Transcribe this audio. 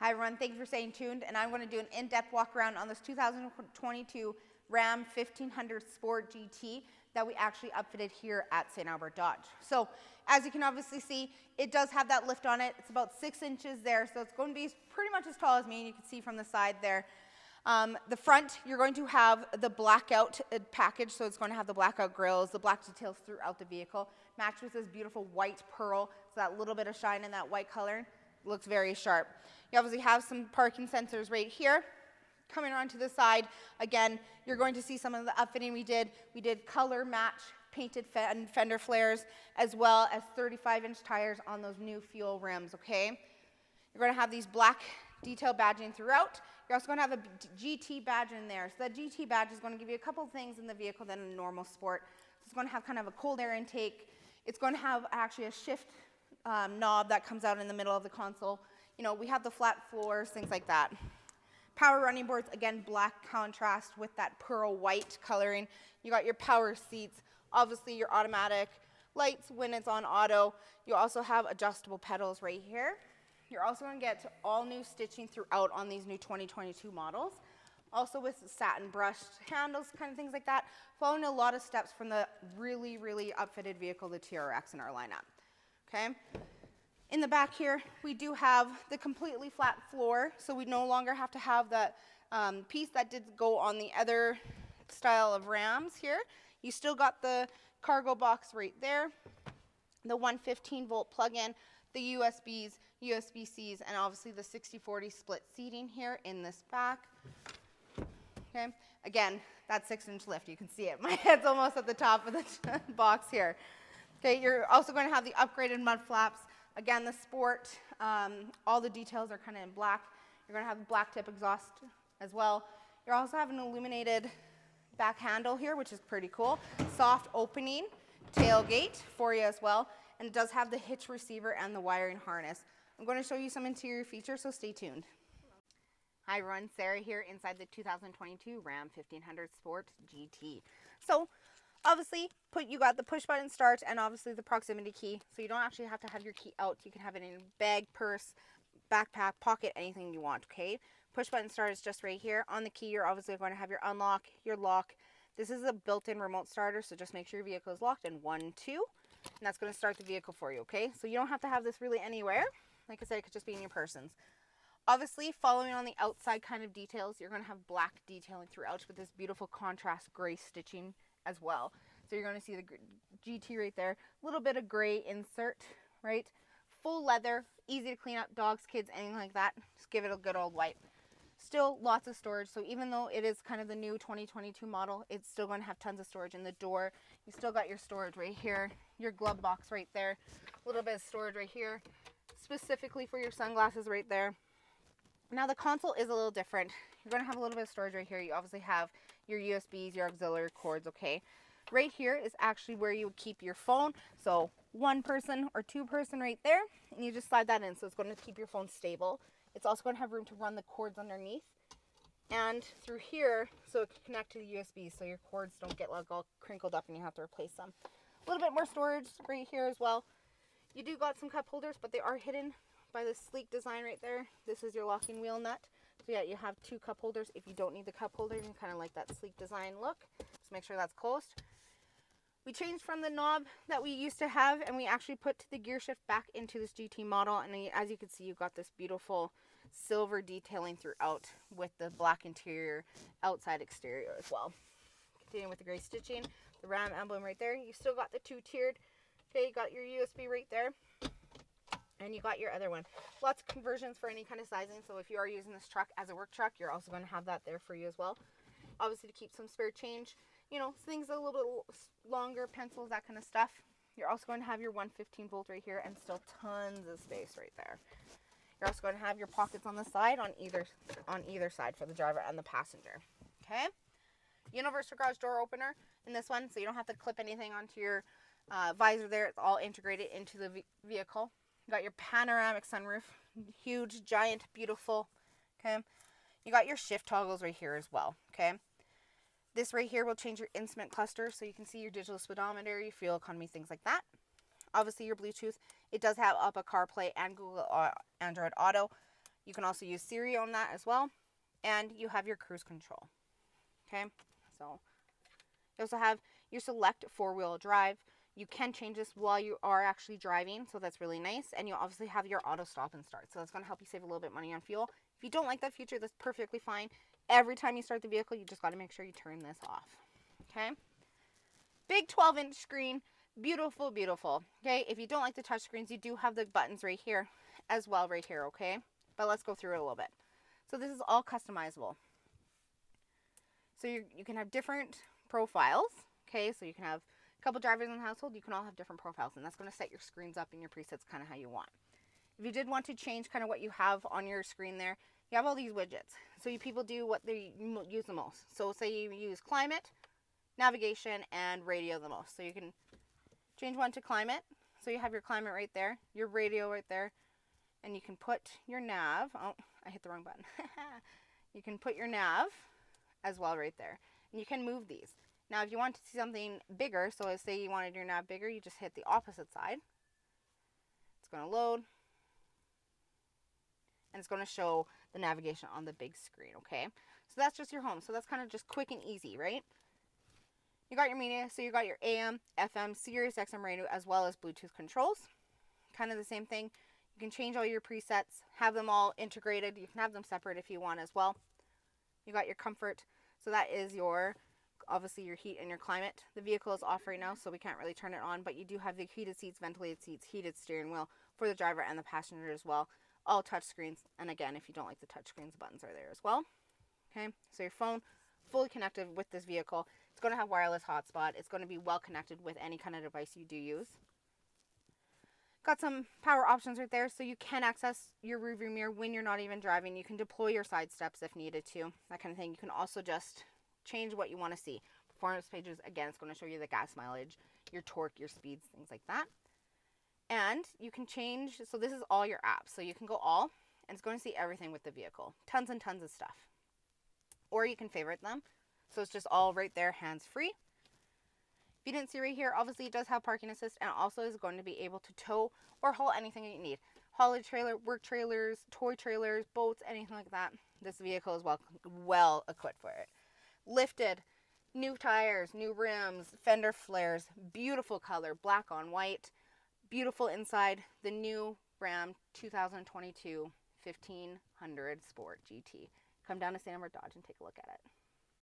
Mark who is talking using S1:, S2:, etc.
S1: Hi everyone, thanks for staying tuned, and I'm going to do an in-depth walk around on this 2022 Ram 1500 Sport GT that we actually upfitted here at St.Albert Dodge. So as you can obviously see, it does have that lift on it. It's about 6 inches there, so it's going to be pretty much as tall as me, and you can see from the side there. The front, you're going to have the blackout package, so it's going to have the blackout grills, the black details throughout the vehicle, matched with this beautiful white pearl, so that little bit of shine in that white color looks very sharp. You obviously have some parking sensors right here. Coming around to the side, again, you're going to see some of the upfitting we did. We did color match painted fender flares, as well as 35-inch tires on those new fuel rims, okay? You're going to have these black detail badging throughout. You're also going to have a GT badge in there. So that GT badge is going to give you a couple things in the vehicle than a normal sport. So it's going to have kind of a cold air intake. It's going to have actually a shift knob that comes out in the middle of the console. You know, we have the flat floors, things like that. Power running boards, again, black contrast with that pearl white coloring. You got your power seats, obviously your automatic lights when it's on auto. You also have adjustable pedals right here. You're also going to get all new stitching throughout on these new 2022 models. Also with satin brushed handles, kind of things like that. Following a lot of steps from the really, really upfitted vehicle, the TRX in our lineup. Okay. In the back here, we do have the completely flat floor, so we no longer have to have that piece that did go on the other style of Rams here. You still got the cargo box right there, the 115-volt plug-in, the USBs, USB-Cs, and obviously the 60/40 split seating here in this back. Okay, again, that 6-inch lift, you can see it. My head's almost at the top of the box here. Okay, you're also going to have the upgraded mud flaps. Again, the Sport, all the details are kind of in black. You're going to have the black tip exhaust as well. You're also having an illuminated back handle here, which is pretty cool. Soft opening tailgate for you as well. And it does have the hitch receiver and the wiring harness. I'm going to show you some interior features, so stay tuned. Hi everyone, Sarah here inside the 2022 Ram 1500 Sport GT. So obviously, you got the push button start and obviously the proximity key, so you don't actually have to have your key out. You can have it in a bag, purse, backpack, pocket, anything you want, okay? Push button start is just right here. On the key, you're obviously going to have your unlock, your lock. This is a built-in remote starter, so just make sure your vehicle is locked in 1, 2, and that's going to start the vehicle for you, okay? So you don't have to have this really anywhere. Like I said, it could just be in your persons. Obviously, following on the outside kind of details, you're going to have black detailing throughout with this beautiful contrast gray stitching as well. So you're going to see the GT right there, a little bit of gray insert, right? Full leather, easy to clean up, dogs, kids, anything like that. Just give it a good old wipe. Still lots of storage, so even though it is kind of the new 2022 model, it's still going to have tons of storage in the door. You still got your storage right here, your glove box right there, a little bit of storage right here, specifically for your sunglasses right there. Now the console is a little different. You're going to have a little bit of storage right here. You obviously have your USBs, your auxiliary cords, okay? Right here is actually where you would keep your phone. So 1 person or 2 person right there, and you just slide that in. So it's going to keep your phone stable. It's also going to have room to run the cords underneath and through here, so it can connect to the USB, so your cords don't get like all crinkled up and you have to replace them. A little bit more storage right here as well. You do got some cup holders, but they are hidden by this sleek design right there. This is your locking wheel nut. So yeah, you have 2 cup holders. If you don't need the cup holder, you can kind of like that sleek design look. Just make sure that's closed. We changed from the knob that we used to have, and we actually put the gear shift back into this GT model. And as you can see, you've got this beautiful silver detailing throughout with the black interior, outside exterior as well. Continuing with the gray stitching, the Ram emblem right there. You still got the 2-tiered. Okay, you got your USB right there. And you got your other one. Lots of conversions for any kind of sizing. So if you are using this truck as a work truck, you're also going to have that there for you as well. Obviously to keep some spare change. You know, things a little bit longer, pencils, that kind of stuff. You're also going to have your 115-volt right here and still tons of space right there. You're also going to have your pockets on the side on either side for the driver and the passenger. Okay? Universal garage door opener in this one, so you don't have to clip anything onto your visor there. It's all integrated into the vehicle. You got your panoramic sunroof, huge, giant, beautiful, okay? You got your shift toggles right here as well, okay? This right here will change your instrument cluster, so you can see your digital speedometer, your fuel economy, things like that. Obviously your Bluetooth, it does have Apple CarPlay and Google Android Auto. You can also use Siri on that as well. And you have your cruise control. Okay, so you also have your select 4-wheel drive. You can change this while you are actually driving, so that's really nice. And you obviously have your auto stop and start, so that's going to help you save a little bit of money on fuel. If you don't like that feature, that's perfectly fine. Every time you start the vehicle, you just got to make sure you turn this off. Okay, big 12-inch screen, beautiful, beautiful. Okay, if you don't like the touch screens, you do have the buttons right here as well, right here. Okay, but let's go through it a little bit. So this is all customizable. So you can have different profiles. Okay, so you can have a couple drivers in the household. You can all have different profiles, and that's going to set your screens up and your presets kind of how you want. If you did want to change kind of what you have on your screen there, you have all these widgets. So you people do what they use the most. So say you use climate, navigation, and radio the most. So you can change one to climate. So you have your climate right there, your radio right there, and you can put your nav. Oh, I hit the wrong button. You can put your nav as well right there. And you can move these. Now, if you want to see something bigger, so let's say you wanted your nav bigger, you just hit the opposite side. It's going to load. And it's going to show the navigation on the big screen, okay? So that's just your home. So that's kind of just quick and easy, right? You got your media, so you got your AM, FM, Sirius XM radio, as well as Bluetooth controls. Kind of the same thing. You can change all your presets, have them all integrated. You can have them separate if you want as well. You got your comfort. So that is your, obviously your heat and your climate. The vehicle is off right now, so we can't really turn it on, but you do have the heated seats, ventilated seats, heated steering wheel for the driver and the passenger as well. All touch screens. And again, if you don't like the touch screens, the buttons are there as well. Okay, so your phone fully connected with this vehicle. It's going to have wireless hotspot. It's going to be well connected with any kind of device you do use. Got some power options right there, so you can access your rearview mirror when you're not even driving. You can deploy your side steps if needed to, that kind of thing. You can also just change what you want to see. Performance pages, again, it's going to show you the gas mileage, your torque, your speeds, things like that. And you can change, so this is all your apps. So you can go all, and it's going to see everything with the vehicle. Tons and tons of stuff. Or you can favorite them. So it's just all right there, hands-free. If you didn't see right here, obviously it does have parking assist, and also is going to be able to tow or haul anything that you need. Haulage trailer, work trailers, toy trailers, boats, anything like that. This vehicle is well equipped for it. Lifted, new tires, new rims, fender flares, beautiful color, black on white, beautiful inside. The new Ram 2022 1500 Sport GT. Come down to St.Albert Dodge and take a look at it.